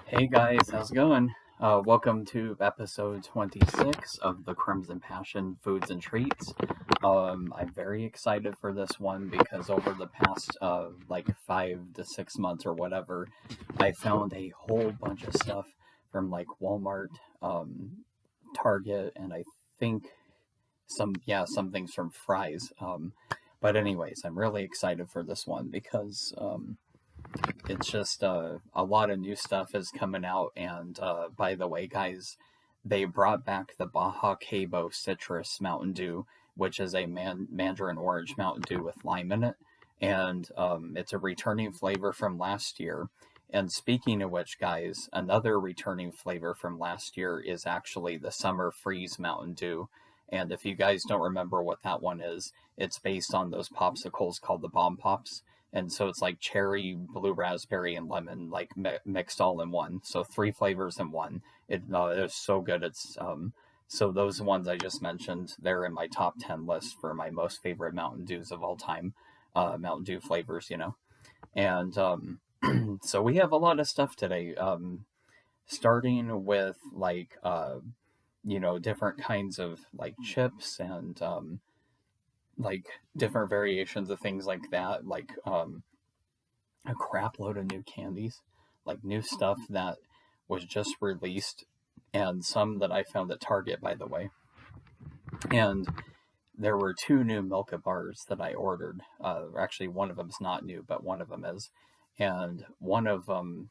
Hey guys, how's it going? Welcome to episode 26 of the Crimson Passion Foods and Treats. I'm very excited for this one because over the past like 5 to 6 months or whatever, I found a whole bunch of stuff from like Walmart, Target, and I think some things from Fry's. But anyways, I'm really excited for this one because it's just a lot of new stuff is coming out. And by the way, guys, they brought back the Baja Cabo Citrus Mountain Dew, which is a mandarin orange Mountain Dew with lime in it. And it's a returning flavor from last year. And speaking of which, guys, another returning flavor from last year is actually the Summer Freeze Mountain Dew. And if you guys don't remember what that one is, it's based on those popsicles called the Bomb Pops, and so it's like cherry, blue raspberry, and lemon, like mixed all in one. So three flavors in one. It's so good. So those ones I just mentioned, they're in my top 10 list for my most favorite Mountain Dews of all time. Mountain Dew flavors, and so we have a lot of stuff today. Starting with like different kinds of like chips and like different variations of things like that, like a crap load of new candies, like new stuff that was just released, and some that I found at Target, by the way. And there were two new Milka bars that I ordered. Actually, one of them's not new, but one of them is, and one of them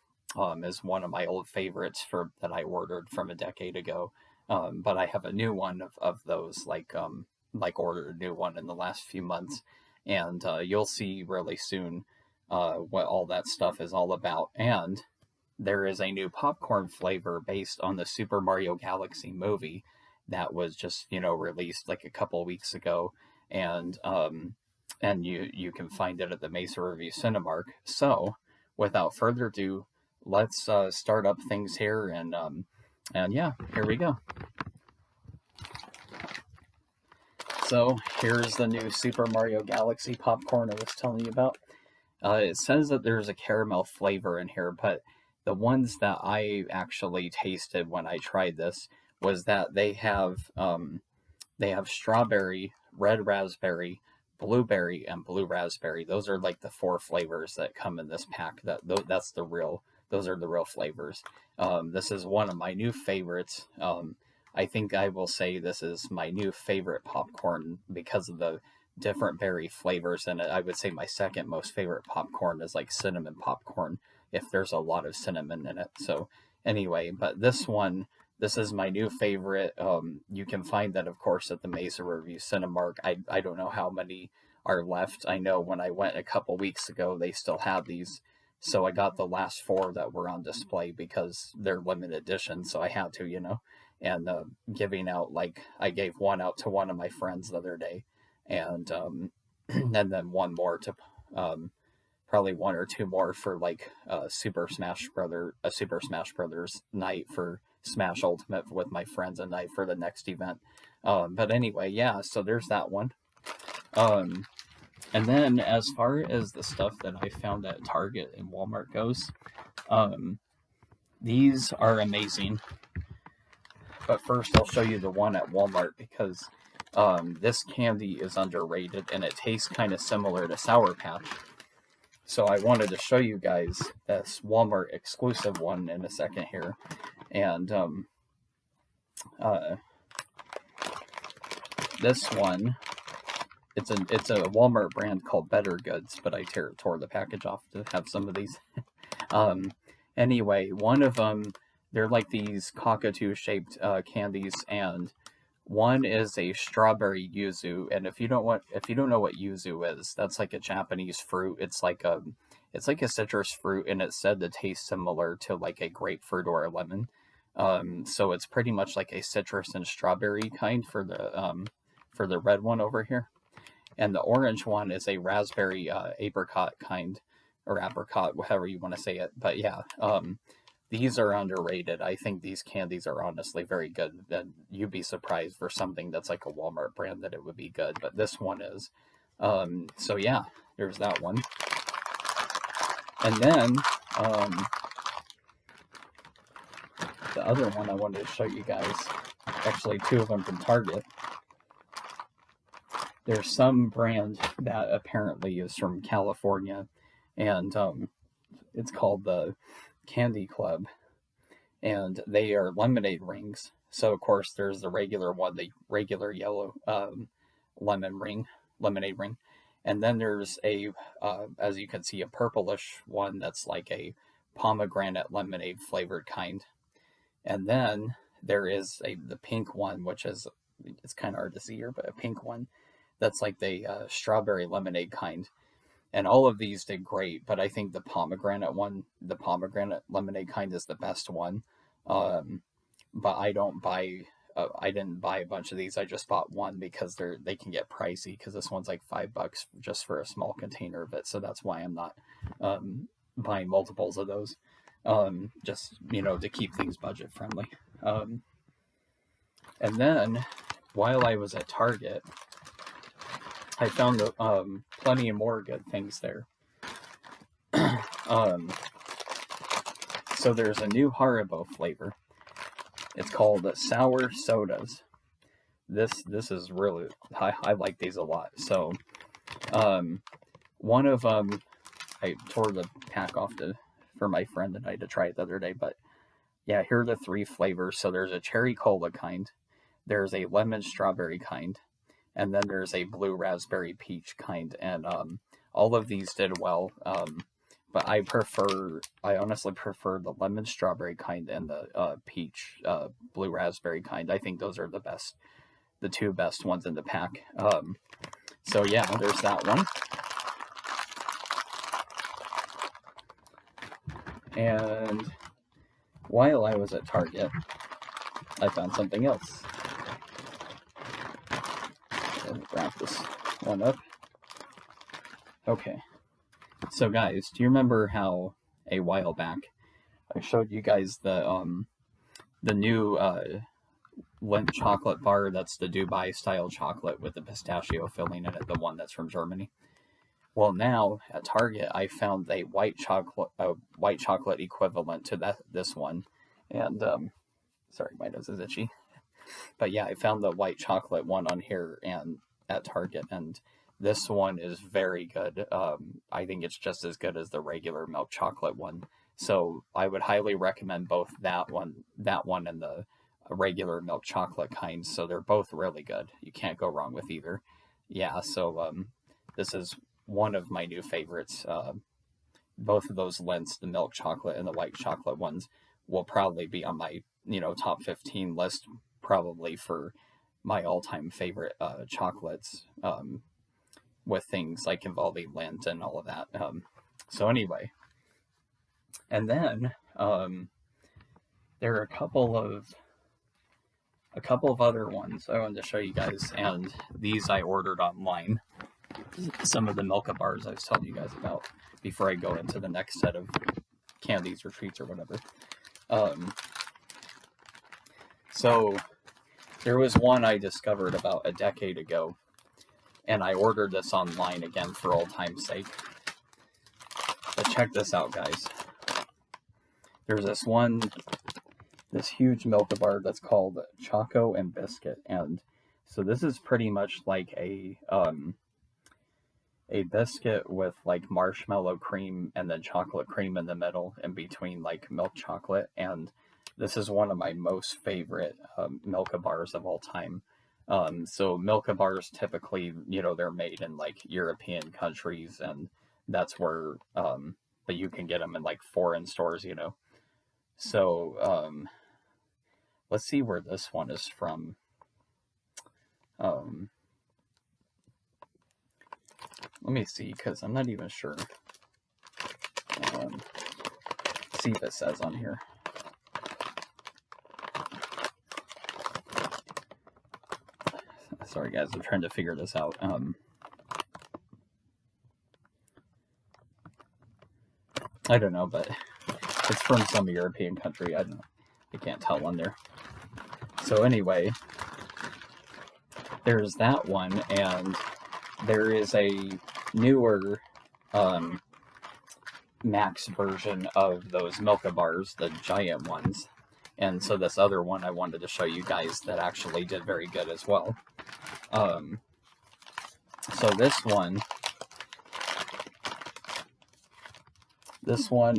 is one of my old favorites for that I ordered from a decade ago. But I have a new one of those, like ordered a new one in the last few months, and you'll see really soon what all that stuff is all about. And there is a new popcorn flavor based on the Super Mario Galaxy movie that was just released like a couple of weeks ago, and you can find it at the Mesa Review Cinemark. So without further ado, let's start up things here, and yeah, here we go. So here's the new Super Mario Galaxy popcorn I was telling you about. It says that there's a caramel flavor in here, but the ones that I actually tasted when I tried this was that they have strawberry, red raspberry, blueberry, and blue raspberry. Those are like the four flavors that come in this pack. Those are the real flavors. This is one of my new favorites. I think I will say this is my new favorite popcorn because of the different berry flavors in it. I would say my second most favorite popcorn is like cinnamon popcorn, if there's a lot of cinnamon in it. So anyway, but this is my new favorite. You can find that, of course, at the Mesa Review Cinemark. I don't know how many are left. I know when I went a couple weeks ago, they still have these. So I got the last four that were on display because they're limited edition. So I had to. And giving out, like, I gave one out to one of my friends the other day, and and then one more to probably one or two more for like a Super Smash Brothers night for Smash Ultimate with my friends and night for the next event. But anyway, yeah, so there's that one. And then as far as the stuff that I found at Target and Walmart goes, these are amazing. But first, I'll show you the one at Walmart because this candy is underrated and it tastes kind of similar to Sour Patch. So I wanted to show you guys this Walmart exclusive one in a second here. And this one, it's a Walmart brand called Better Goods, but I tore the package off to have some of these. Anyway, one of them, they're like these cockatoo shaped candies, and one is a strawberry yuzu. And if you don't know what yuzu is, that's like a Japanese fruit. It's like a citrus fruit, and it's said to taste similar to like a grapefruit or a lemon. So it's pretty much like a citrus and strawberry kind for the red one over here. And the orange one is a raspberry apricot kind, or apricot, however you want to say it. But yeah, these are underrated. I think these candies are honestly very good. And you'd be surprised for something that's like a Walmart brand that it would be good, but this one is. So yeah, there's that one. And then other one I wanted to show you guys, actually 2 of them from Target. There's some brand that apparently is from California, and it's called the Candy Club, and they are lemonade rings. So of course there's the regular one, the regular yellow lemonade ring, and then there's a, as you can see, a purplish one that's like a pomegranate lemonade flavored kind, and then there is the pink one, which is, it's kind of hard to see here, but a pink one that's like the strawberry lemonade kind. And all of these did great, but I think the pomegranate lemonade kind is the best one. But I didn't buy a bunch of these. I just bought one because they can get pricey, because this one's like $5 just for a small container of it. So that's why I'm not buying multiples of those. Just, to keep things budget friendly. And then while I was at Target, I found plenty of more good things there. So there's a new Haribo flavor. It's called Sour Sodas. This is really, I like these a lot. So one of them, I tore the pack off for my friend and I to try it the other day. But yeah, here are the 3 flavors. So there's a cherry cola kind, there's a lemon strawberry kind, and then there's a blue raspberry peach kind. And all of these did well. But I honestly prefer the lemon strawberry kind and the peach blue raspberry kind. I think those are the 2 best ones in the pack. So yeah, there's that one. And while I was at Target, I found something else. Let me wrap this one up. Okay. So guys, do you remember how a while back I showed you guys the new Lindt chocolate bar? That's the Dubai style chocolate with the pistachio filling in it, the one that's from Germany. Well, now at Target I found a white chocolate equivalent to this one, and sorry, my nose is itchy. But yeah, I found the white chocolate one on here and at Target, and this one is very good. I think it's just as good as the regular milk chocolate one. So I would highly recommend both that one and the regular milk chocolate kind. So they're both really good. You can't go wrong with either. Yeah, so this is one of my new favorites. Both of those Lindts, the milk chocolate and the white chocolate ones, will probably be on my top 15 list, probably for my all-time favorite chocolates. With things like involving Lindt and all of that. So anyway, and then there are a couple of other ones I wanted to show you guys, and these I ordered online. Some of the Milka bars I was telling you guys about before I go into the next set of candies or treats or whatever. So there was one I discovered about a decade ago, and I ordered this online again for old time's sake. But check this out, guys. There's this huge Milka bar that's called Choco and Biscuit. And so this is pretty much like a biscuit with like marshmallow cream and then chocolate cream in the middle, in between like milk chocolate. And this is one of my most favorite Milka bars of all time. So Milka bars typically, they're made in like European countries, and that's where, but you can get them in like foreign stores, So, let's see where this one is from. Let me see, because I'm not even sure. See if it says on here. Sorry guys, I'm trying to figure this out. I don't know, but it's from some European country. I don't know. I can't tell on there. So anyway, there's that one, and there is a newer max version of those Milka bars, the giant ones. And so this other one I wanted to show you guys that actually did very good as well. So this one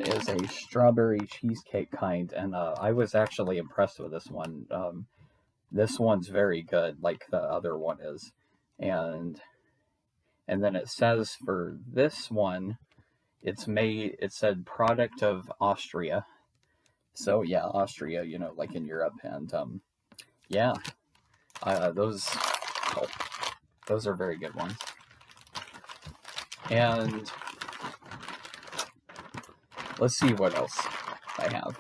is a strawberry cheesecake kind, and I was actually impressed with this one. This one's very good, like the other one is. And then it says for this one, it said product of Austria. So yeah, Austria, like in Europe. And yeah, those are very good ones. And let's see what else I have.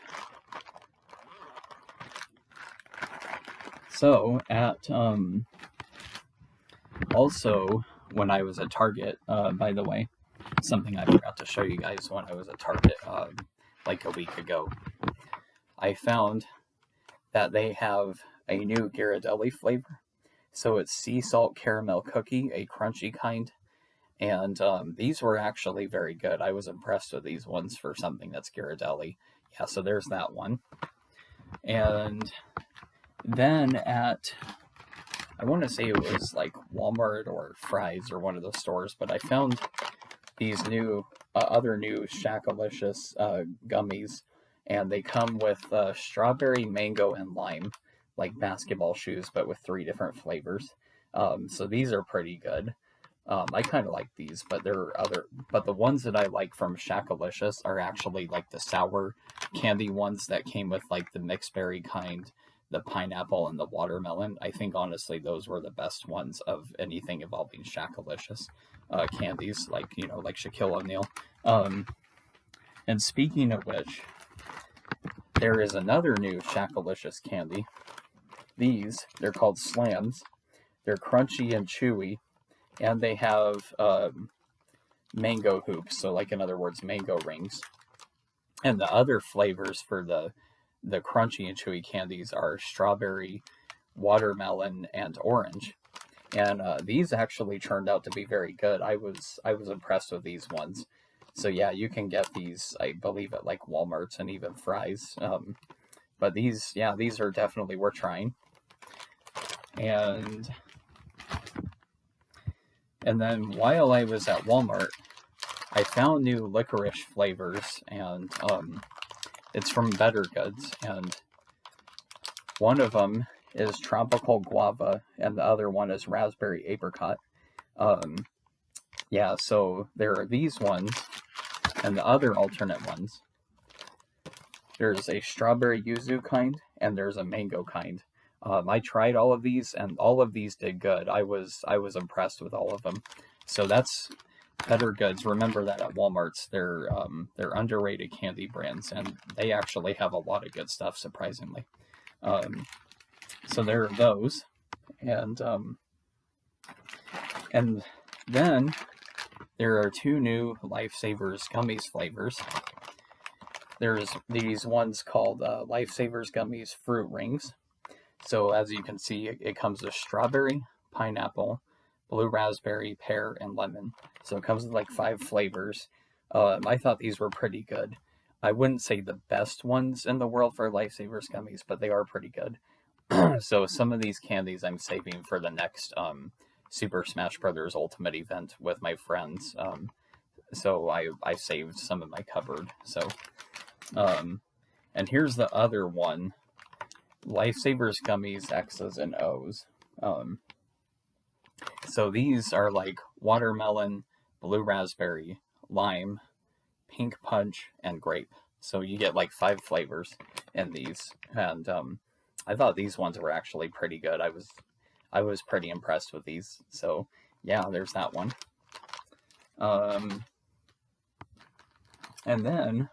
So at also when I was at Target, by the way, something I forgot to show you guys when I was at Target like a week ago, I found that they have a new Ghirardelli flavor. So it's sea salt caramel cookie, a crunchy kind. And these were actually very good. I was impressed with these ones for something that's Ghirardelli. Yeah, so there's that one. And then at, I want to say it was like Walmart or Fry's or one of those stores, but I found these new, other new Shackalicious gummies, and they come with strawberry, mango, and lime, like basketball shoes, but with 3 different flavors. So these are pretty good. I kind of like these, but but the ones that I like from Shackalicious are actually like the sour candy ones that came with like the mixed berry kind, the pineapple, and the watermelon. I think honestly those were the best ones of anything involving Shackalicious candies, like like Shaquille O'Neal. And speaking of which, there is another new Shackalicious candy. They're called Slams. They're crunchy and chewy. And they have mango hoops, so like in other words, mango rings. And the other flavors for the crunchy and chewy candies are strawberry, watermelon, and orange. And these actually turned out to be very good. I was impressed with these ones. So yeah, you can get these, I believe, at like Walmart's and even Fry's. But these are definitely worth trying. And then while I was at Walmart, I found new licorice flavors, and it's from Better Goods, and one of them is tropical guava, and the other one is raspberry apricot. Yeah, so there are these ones, and the other alternate ones. There's a strawberry yuzu kind, and there's a mango kind. I tried all of these, and all of these did good. I was impressed with all of them. So that's Better Goods. Remember that at Walmart's, they're underrated candy brands, and they actually have a lot of good stuff, surprisingly. So there are those, and then there are 2 new Lifesavers Gummies flavors. There's these ones called Lifesavers Gummies Fruit Rings. So as you can see, it comes with strawberry, pineapple, blue raspberry, pear, and lemon. So it comes with like 5 flavors. I thought these were pretty good. I wouldn't say the best ones in the world for Lifesavers Gummies, but they are pretty good. So some of these candies I'm saving for the next Super Smash Bros. Ultimate event with my friends. So I saved some in my cupboard. So, and here's the other one. Lifesavers Gummies X's and O's. So these are like watermelon, blue raspberry, lime, pink punch, and grape. So you get like 5 flavors in these, and I thought these ones were actually pretty good. I was pretty impressed with these. So yeah, there's that one. And then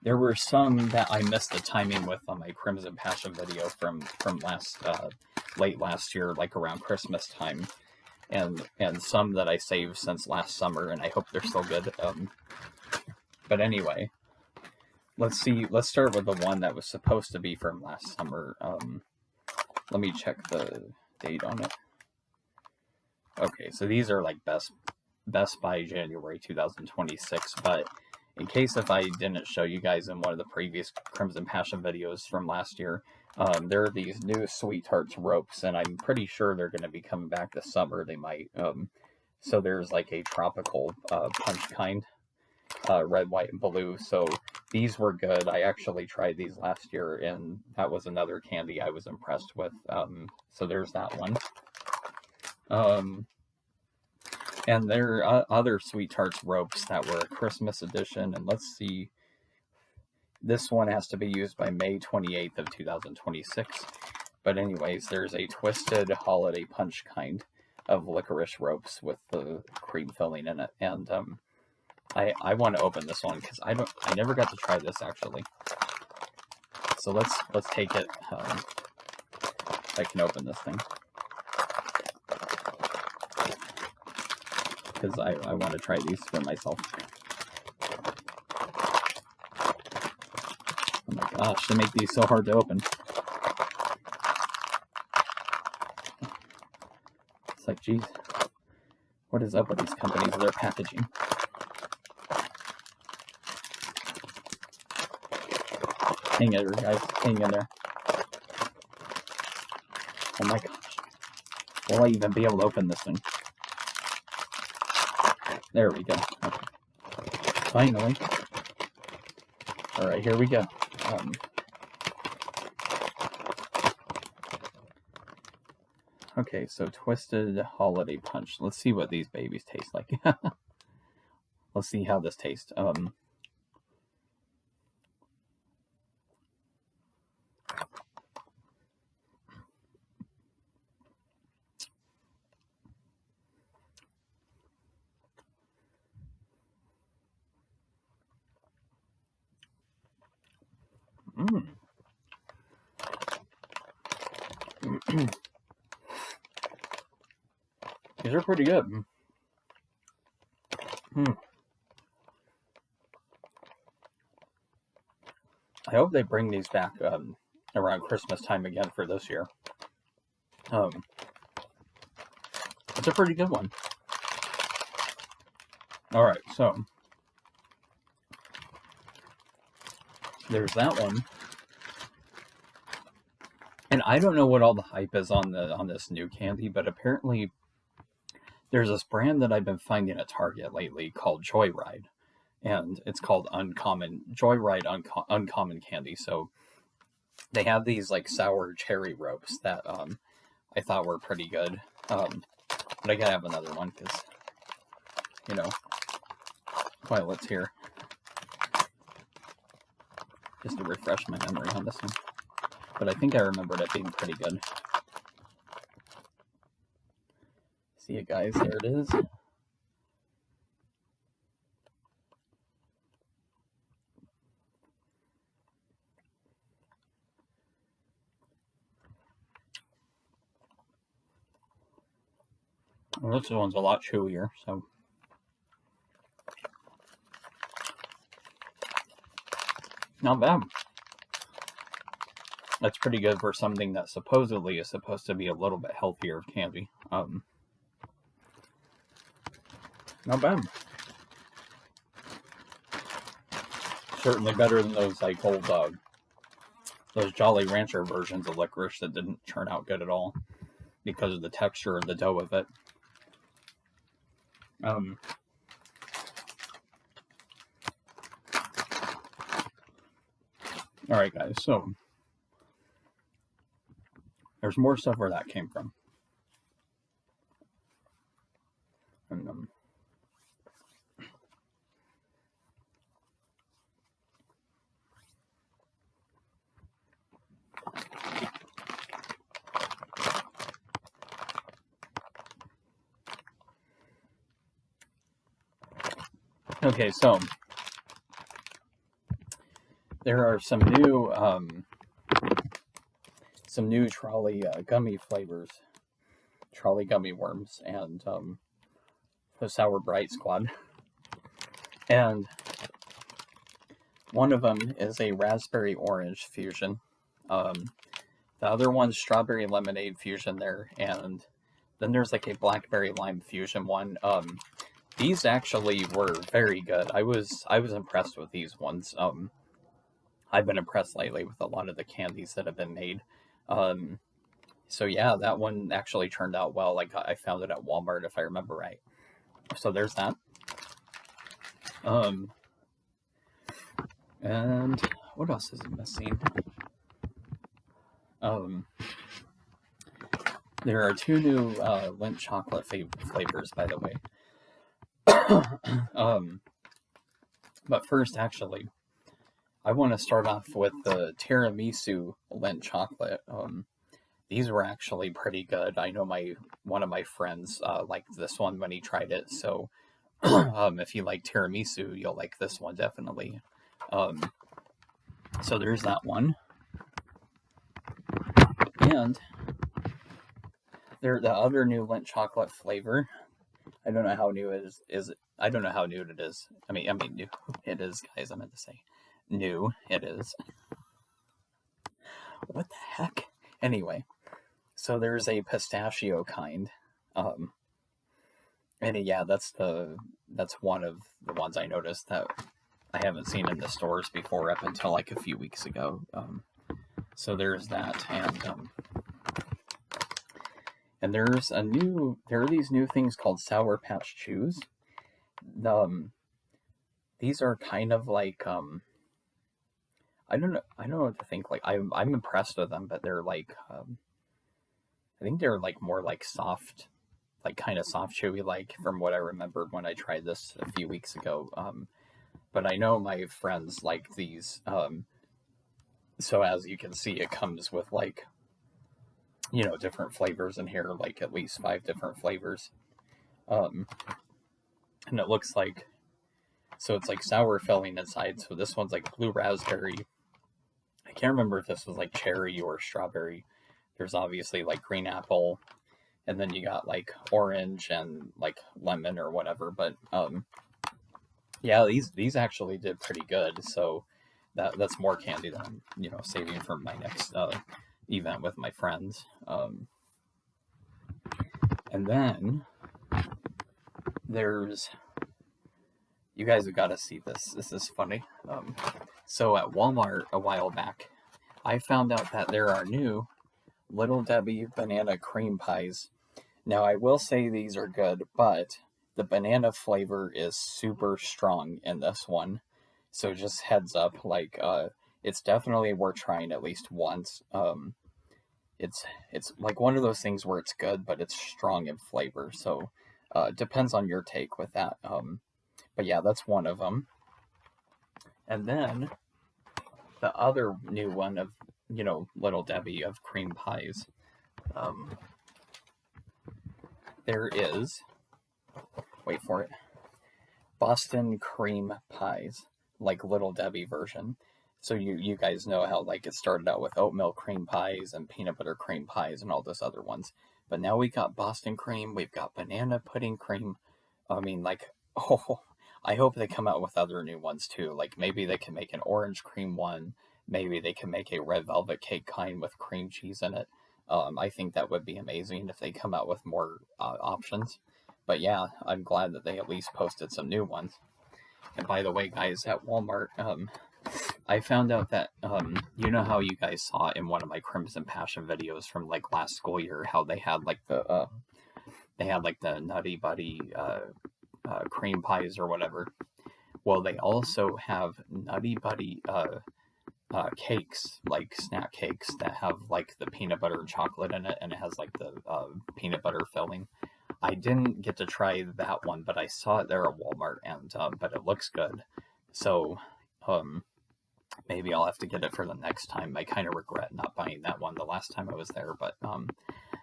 there were some that I missed the timing with on my Crimson Passion video from late last year, like around Christmas time, and some that I saved since last summer, and I hope they're still good. But anyway, let's start with the one that was supposed to be from last summer. Let me check the date on it. Okay, so these are like Best by January 2026, but in case if I didn't show you guys in one of the previous Crimson Passion videos from last year, there are these new Sweet Tarts ropes, and I'm pretty sure they're going to be coming back this summer. They might. So there's like a tropical punch kind, red, white, and blue. So these were good. I actually tried these last year, and that was another candy I was impressed with. So there's that one. And there are other Sweet Tarts ropes that were a Christmas edition. And let's see. This one has to be used by May 28th of 2026. But anyways, there's a twisted holiday punch kind of licorice ropes with the cream filling in it. And I want to open this one because I never got to try this actually. So let's take it. I can open this thing. Because I want to try these for myself. Oh my gosh, they make these so hard to open. It's like, geez, what is up with these companies and their packaging? Hang in there, guys. Hang in there. Oh my gosh. Will I even be able to open this thing? There we go. Okay. Finally. Alright, here we go. Okay, so Twisted Holiday Punch. Let's see what these babies taste like. Let's see how this tastes. These are pretty good. I hope they bring these back around Christmas time again for this year. It's a pretty good one. Alright, so there's that one. And I don't know what all the hype is on this new candy, but apparently there's this brand that I've been finding at Target lately called Joyride, and it's called Joyride Uncommon Candy. So they have these like sour cherry ropes that I thought were pretty good, but I gotta have another one because, you know, while it's here, just to refresh my memory on this one. But I think I remembered it being pretty good. See it, guys, there it is. Well, this one's a lot chewier, so. Not bad. That's pretty good for something that supposedly is supposed to be a little bit healthier candy. Not bad. Certainly better than those like old those Jolly Rancher versions of licorice that didn't turn out good at all because of the texture and the dough of it. Alright guys, so there's more stuff where that came from. And, okay, so there are some new Trolley gummy flavors, Trolley gummy worms, and the Sour Bright Squad. And one of them is a raspberry orange fusion. The other one's strawberry lemonade fusion there, and then there's like a blackberry lime fusion one. these actually were very good. I was impressed with these ones. I've been impressed lately with a lot of the candies that have been made. Um, so yeah, that one actually turned out well. Like I found it at Walmart, if I remember right. So there's that. Um, and what else is missing? Um, there are 2 new Lindt chocolate flavors, by the way. But first, actually, I want to start off with the tiramisu Lindt chocolate. These were actually pretty good. I know one of my friends liked this one when he tried it. So if you like tiramisu, you'll like this one definitely. So there's that one. And the other new Lindt chocolate flavor. I don't know how new it is. I don't know how new it is. I mean, new it is, guys. I meant to say new it is. What the heck? Anyway, so there's a pistachio kind. And yeah, that's one of the ones I noticed that I haven't seen in the stores before up until like a few weeks ago. So there's that, and there are these new things called Sour Patch Chews. These are kind of like I don't know what to think. Like I'm impressed with them, but they're like I think they're like more like soft, like kind of soft chewy, like from what I remembered when I tried this a few weeks ago. But I know my friends like these. So as you can see, it comes with like, different flavors in here, like at least 5 different flavors. And it looks like, so it's like sour filling inside. So this one's like blue raspberry. I can't remember if this was like cherry or strawberry. There's obviously like green apple, and then you got like orange and like lemon or whatever. But yeah, these actually did pretty good. So that's more candy that I'm saving for my next event with my friends. And then there's, you guys have got to see this. This is funny. So at Walmart a while back, I found out that there are new Little Debbie banana cream pies. Now I will say these are good, but the banana flavor is super strong in this one. So just heads up, like it's definitely worth trying at least once. It's like one of those things where it's good, but it's strong in flavor. So it depends on your take with that. But yeah, that's one of them. And then the other new one of Little Debbie of cream pies. There is, wait for it, Boston cream pies, like Little Debbie version. So you guys know how like it started out with oatmeal cream pies and peanut butter cream pies and all those other ones. But now we got Boston cream, we've got banana pudding cream. I mean, like, oh, I hope they come out with other new ones too. Like maybe they can make an orange cream one. Maybe they can make a red velvet cake kind with cream cheese in it. I think that would be amazing if they come out with more options. But yeah, I'm glad that they at least posted some new ones. And by the way, guys, at Walmart, I found out that you know how you guys saw in one of my Crimson Passion videos from like last school year how they had like the Nutty Buddy cream pies or whatever. Well, they also have Nutty Buddy cakes, like snack cakes that have like the peanut butter and chocolate in it, and it has like the peanut butter filling. I didn't get to try that one, but I saw it there at Walmart, and but it looks good. So maybe I'll have to get it for the next time. I kind of regret not buying that one the last time I was there, but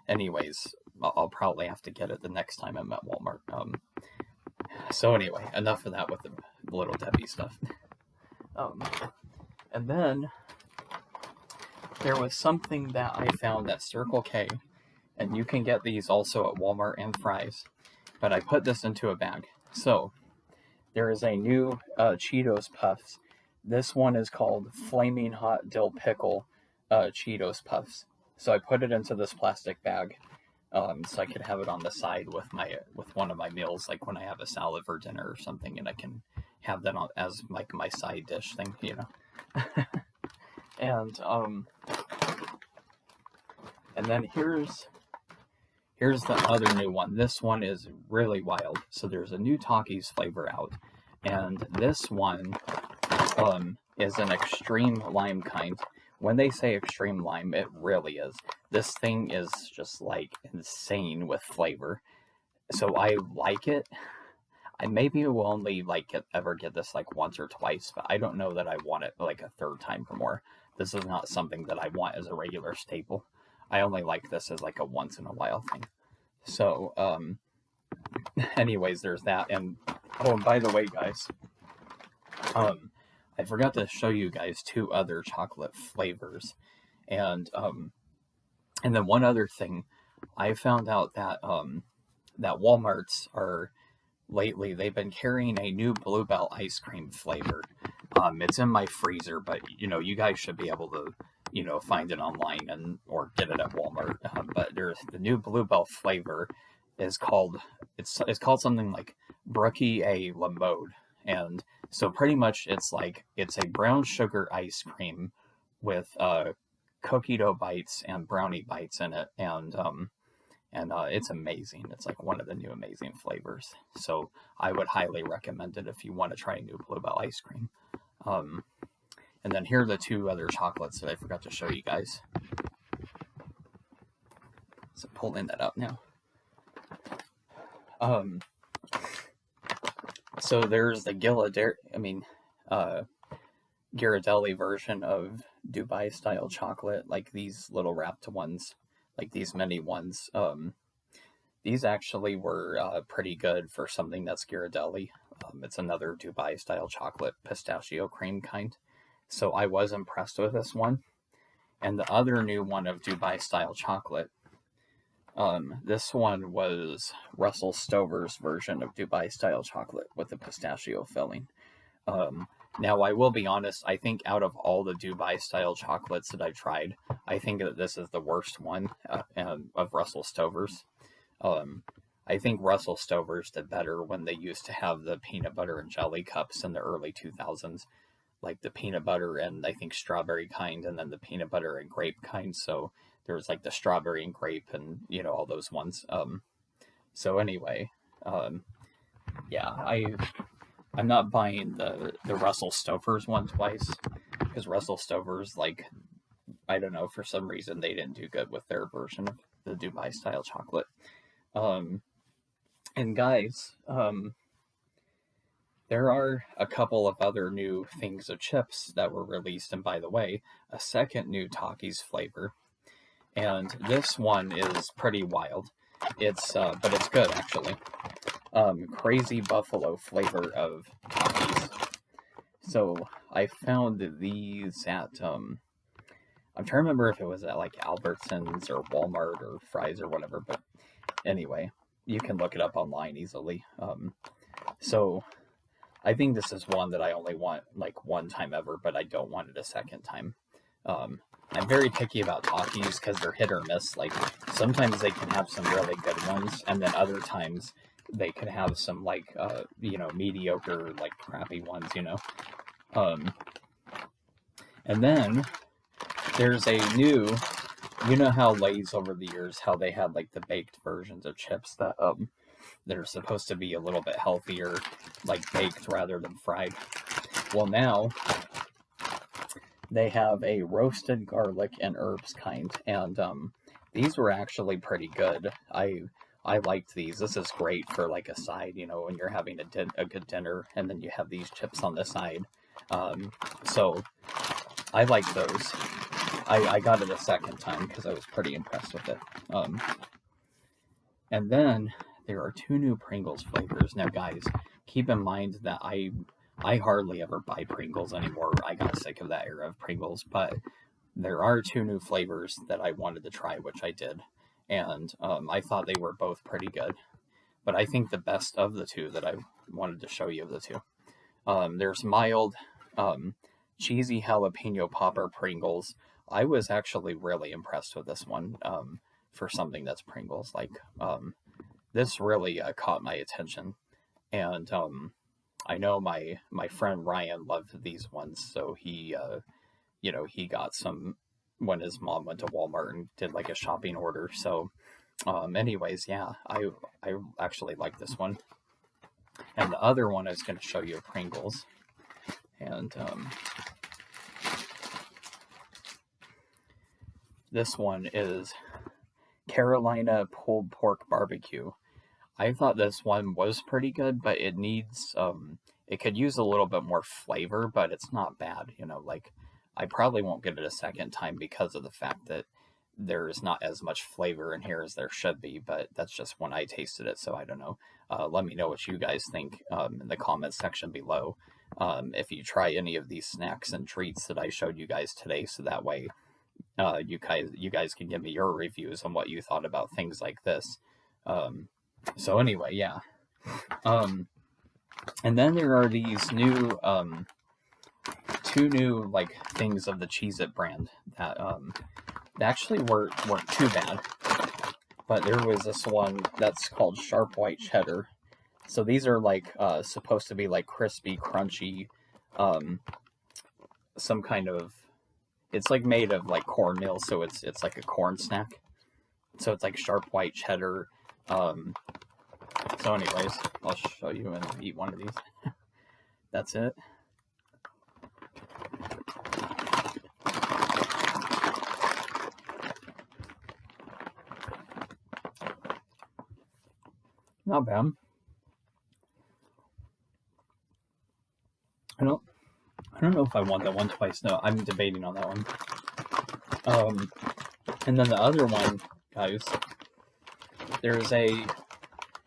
anyways, I'll probably have to get it the next time I'm at Walmart. So anyway, enough of that with the Little Debbie stuff. And then there was something that I found at Circle K, and you can get these also at Walmart and Fry's, but I put this into a bag. So there is a new Cheetos Puffs. This one is called Flaming Hot Dill Pickle Cheetos Puffs. So I put it into this plastic bag. so I could have it on the side with one of my meals, like when I have a salad for dinner or something, and I can have that as like my side dish thing, And and then here's the other new one. This one is really wild. So there's a new Takis flavor out, and this one is an extreme lime kind. When they say extreme lime, it really is. This thing is just like insane with flavor. So I like it. I maybe will only ever get this like once or twice, but I don't know that I want it like a third time or more. This is not something that I want as a regular staple. I only like this as like a once in a while thing. So, anyways, there's that. And by the way, guys, I forgot to show you guys two other chocolate flavors, and then one other thing, I found out that that Walmart's are lately they've been carrying a new Bluebell ice cream flavor. It's in my freezer, but you guys should be able to find it online or get it at Walmart. But there's the new Bluebell flavor is called it's called something like Brookie a la Mode, and so pretty much it's a brown sugar ice cream with cookie dough bites and brownie bites in it, and it's amazing. It's like one of the new amazing flavors. So I would highly recommend it if you want to try a new Bluebell ice cream. And then here are the two other chocolates that I forgot to show you guys. So pulling that up now. So there's the Ghirardelli version of Dubai style chocolate, like these little wrapped ones, like these mini ones. These actually were pretty good for something that's Ghirardelli. It's another Dubai style chocolate pistachio cream kind. So I was impressed with this one. And the other new one of Dubai style chocolate, this one was Russell Stover's version of Dubai style chocolate with the pistachio filling. Now, I will be honest, I think out of all the Dubai style chocolates that I've tried, I think that this is the worst one of Russell Stover's. I think Russell Stover's did better when they used to have the peanut butter and jelly cups in the early 2000s, like the peanut butter and I think strawberry kind, and then the peanut butter and grape kind. So there was like the strawberry and grape and all those ones. So anyway, yeah, I'm not buying the Russell Stover's one twice, because Russell Stover's, like, I don't know, for some reason they didn't do good with their version of the Dubai style chocolate. And guys, there are a couple of other new things of chips that were released, and by the way, a second new Takis flavor. And this one is pretty wild. But it's good actually. Crazy buffalo flavor of Takis. So I found these at I'm trying to remember if it was at like Albertsons or Walmart or Fry's or whatever, but anyway, you can look it up online easily. So I think this is one that I only want like one time ever, but I don't want it a second time. I'm very picky about Takis because they're hit or miss. Like sometimes they can have some really good ones, and then other times they could have some like mediocre, like crappy ones. And then there's a new. How Lay's over the years, how they had like the baked versions of chips that are supposed to be a little bit healthier, like baked rather than fried. Well, now they have a roasted garlic and herbs kind, and these were actually pretty good. I liked these. This is great for like a side, when you're having a good dinner, and then you have these chips on the side. So I like those. I got it a second time because I was pretty impressed with it. And then there are two new Pringles flavors. Now, guys, keep in mind that I hardly ever buy Pringles anymore. I got sick of that era of Pringles, but there are two new flavors that I wanted to try, which I did. And I thought they were both pretty good. But I think the best of the two that I wanted to show you of the two. There's mild cheesy jalapeno popper Pringles. I was actually really impressed with this one. for something that's Pringles. Like, this really caught my attention, and I know my friend Ryan loved these ones, so he got some when his mom went to Walmart and did like a shopping order. So, anyways, yeah, I actually like this one, and the other one I was going to show you Pringles, and this one is Carolina pulled pork barbecue. I thought this one was pretty good, but it needs it could use a little bit more flavor, but it's not bad, like I probably won't get it a second time because of the fact that there's not as much flavor in here as there should be, but that's just when I tasted it, so I don't know. Let me know what you guys think in the comments section below. If you try any of these snacks and treats that I showed you guys today, so that way you guys can give me your reviews on what you thought about things like this. So anyway, yeah. And then there are these new two new like things of the Cheez-It brand that actually weren't too bad. But there was this one that's called Sharp White Cheddar. So these are like supposed to be like crispy, crunchy, some kind of, it's like made of like cornmeal, so it's like a corn snack. So it's like Sharp White Cheddar. So anyways, I'll show you and eat one of these. That's it. Not bad. I don't know if I want that one twice. No, I'm debating on that one. And then the other one, guys, there's a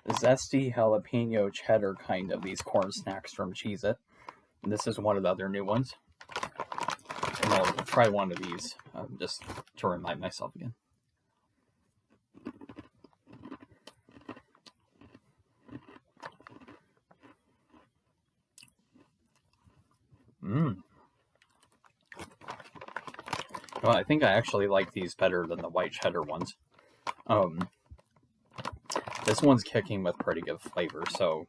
zesty jalapeno cheddar kind of these corn snacks from Cheez-It. This is one of the other new ones. And I'll try one of these just to remind myself again. Well, I think I actually like these better than the white cheddar ones. This one's kicking with pretty good flavor, so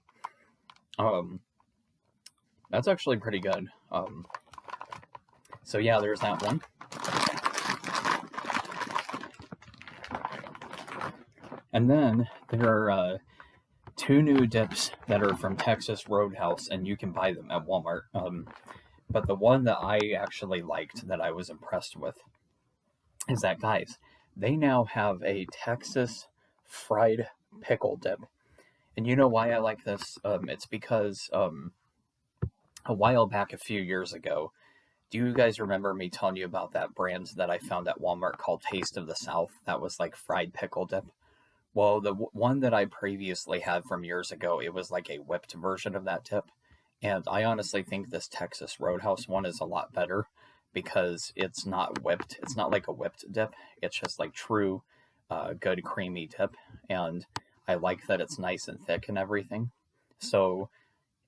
that's actually pretty good. So yeah, there's that one. And then there are two new dips that are from Texas Roadhouse, and you can buy them at Walmart. But the one that I actually liked, that I was impressed with, is that, guys, they now have a Texas fried pickle dip. And you know why I like this? It's because a while back, a few years ago, do you guys remember me telling you about that brand that I found at Walmart called Taste of the South? That was like fried pickle dip. Well, the one that I previously had from years ago, it was like a whipped version of that dip. And I honestly think this Texas Roadhouse one is a lot better because it's not whipped. It's not like a whipped dip. It's just like true, good creamy dip. And I like that it's nice and thick and everything. So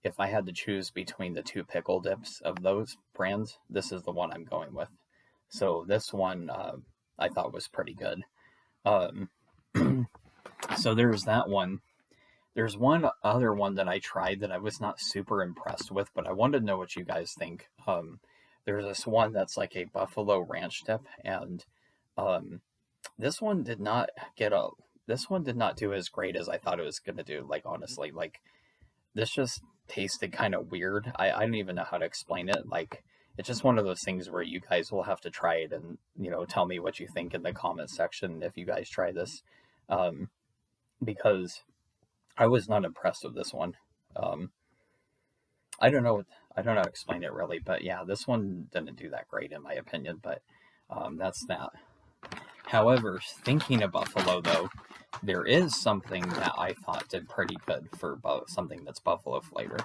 if I had to choose between the two pickle dips of those brands, this is the one I'm going with. So this one I thought was pretty good. So there's that one. There's one other one that I tried that I was not super impressed with, but I wanted to know what you guys think. There's this one that's like a buffalo ranch dip, and this one did not do as great as I thought it was gonna do. Like, honestly, like, this just tasted kind of weird. I don't even know how to explain it. Like, it's just one of those things where you guys will have to try it and, tell me what you think in the comment section if you guys try this. Because I was not impressed with this one. I don't know how to explain it really, but yeah, this one didn't do that great in my opinion, but that's that. However, thinking of Buffalo though, there is something that I thought did pretty good for something that's Buffalo flavor.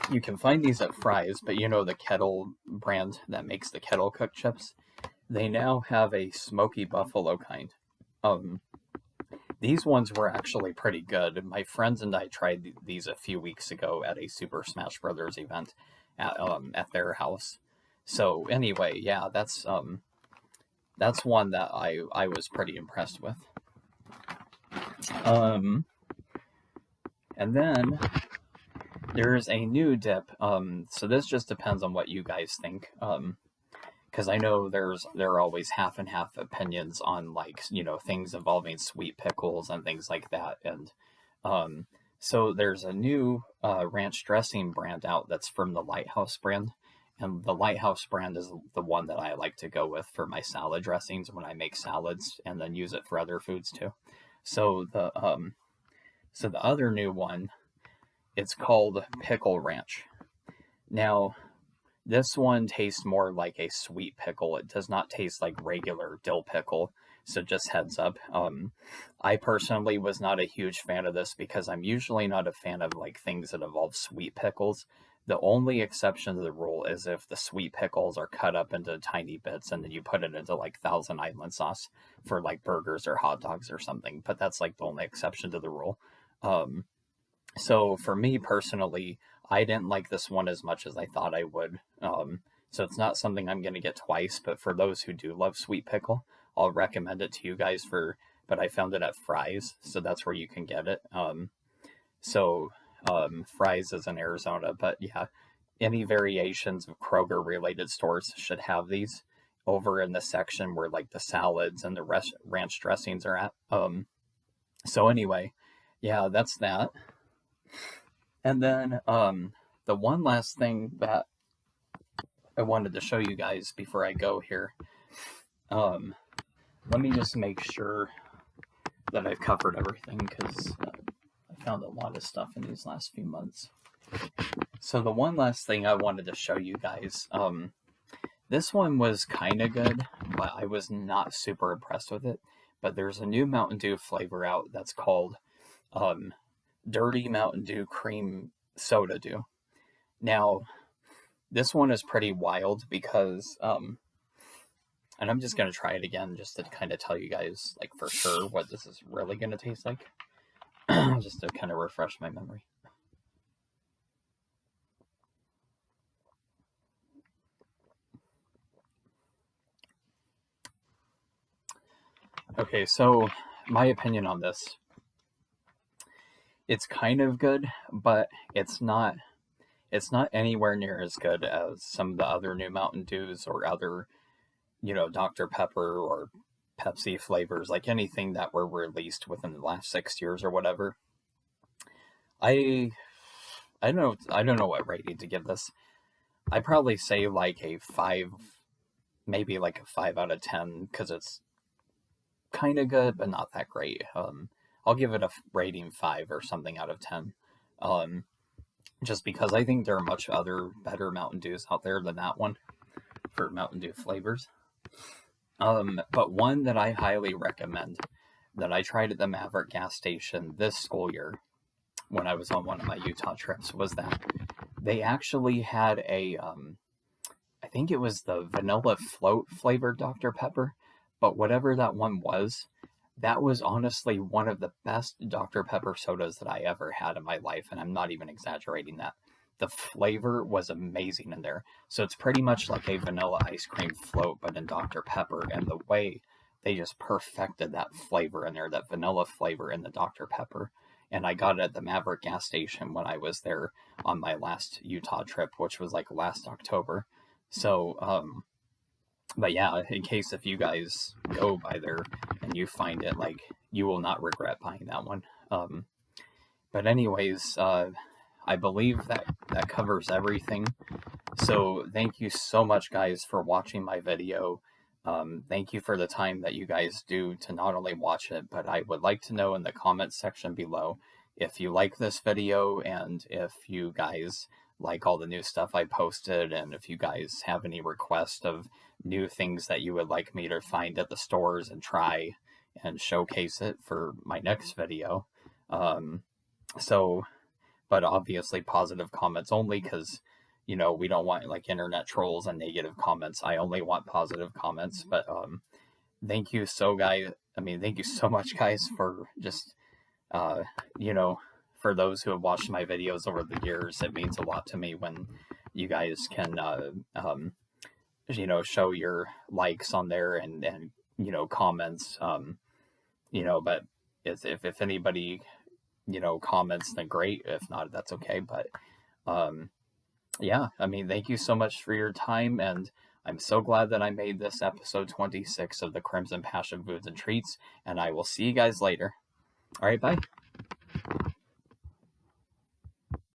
You can find these at Fry's, but the Kettle brand that makes the Kettle cooked chips, they now have a smoky buffalo kind. These ones were actually pretty good. My friends and I tried these a few weeks ago at a Super Smash Brothers event at their house. So anyway, yeah, that's that's one that I was pretty impressed with. And then there's a new dip. So this just depends on what you guys think. Because I know there are always half and half opinions on, like, things involving sweet pickles and things like that. And so there's a new ranch dressing brand out that's from the Lighthouse brand. And the Lighthouse brand is the one that I like to go with for my salad dressings when I make salads, and then use it for other foods too. So the other new one, it's called Pickle Ranch. Now, this one tastes more like a sweet pickle. It does not taste like regular dill pickle. So just heads up. I personally was not a huge fan of this because I'm usually not a fan of like things that involve sweet pickles. The only exception to the rule is if the sweet pickles are cut up into tiny bits and then you put it into like Thousand Island sauce for like burgers or hot dogs or something. But that's like the only exception to the rule. So for me personally, I didn't like this one as much as I thought I would. So it's not something I'm going to get twice, but for those who do love sweet pickle, I'll recommend it to you guys but I found it at Fry's, so that's where you can get it. Fry's is in Arizona, but yeah, any variations of Kroger related stores should have these over in the section where like the salads and the ranch dressings are at. So anyway, yeah, that's that. And then the one last thing that I wanted to show you guys before I go here, let me just make sure that I've covered everything, because I found a lot of stuff in these last few months. So the one last thing I wanted to show you guys, this one was kind of good, but I was not super impressed with it. But there's a new Mountain Dew flavor out that's called Dirty Mountain Dew Cream Soda Dew. Now, this one is pretty wild because, and I'm just going to try it again just to kind of tell you guys, like, for sure what this is really going to taste like, just to kind of refresh my memory. Okay, so my opinion on this, it's kind of good, but it's not anywhere near as good as some of the other new Mountain Dews or other, Dr. Pepper or Pepsi flavors, like anything that were released within the last 6 years or whatever. I don't know what rating to give this. I'd probably say like a 5, maybe like a 5 out of 10, because it's kind of good, but not that great. I'll give it a rating 5 or something out of 10. Just because I think there are much other better Mountain Dews out there than that one for Mountain Dew flavors. But one that I highly recommend that I tried at the Maverick gas station this school year when I was on one of my Utah trips was that they actually had a, I think it was the vanilla float flavored Dr. Pepper, but whatever that one was, that was honestly one of the best Dr. Pepper sodas that I ever had in my life, and I'm not even exaggerating that. The flavor was amazing in there. So it's pretty much like a vanilla ice cream float, but in Dr. Pepper, and the way they just perfected that flavor in there, that vanilla flavor in the Dr. Pepper. And I got it at the Maverick gas station when I was there on my last Utah trip, which was like last October. So, but yeah, in case if you guys go by there and you find it, like, you will not regret buying that one. But anyways, I believe that covers everything. So thank you so much, guys, for watching my video. Thank you for the time that you guys do to not only watch it, but I would like to know in the comments section below if you like this video, and if you guys like all the new stuff I posted, and if you guys have any requests of new things that you would like me to find at the stores and try and showcase it for my next video. But obviously positive comments only, because we don't want like internet trolls and negative comments. I only want positive comments. But thank you so much, guys, for just for those who have watched my videos over the years. It means a lot to me when you guys can show your likes on there and comments. But if anybody comments, then great. If not, that's okay. But yeah, I mean, thank you so much for your time, and I'm so glad that I made this episode 26 of the Crimson Passion Foods and Treats, and I will see you guys later. All right, bye.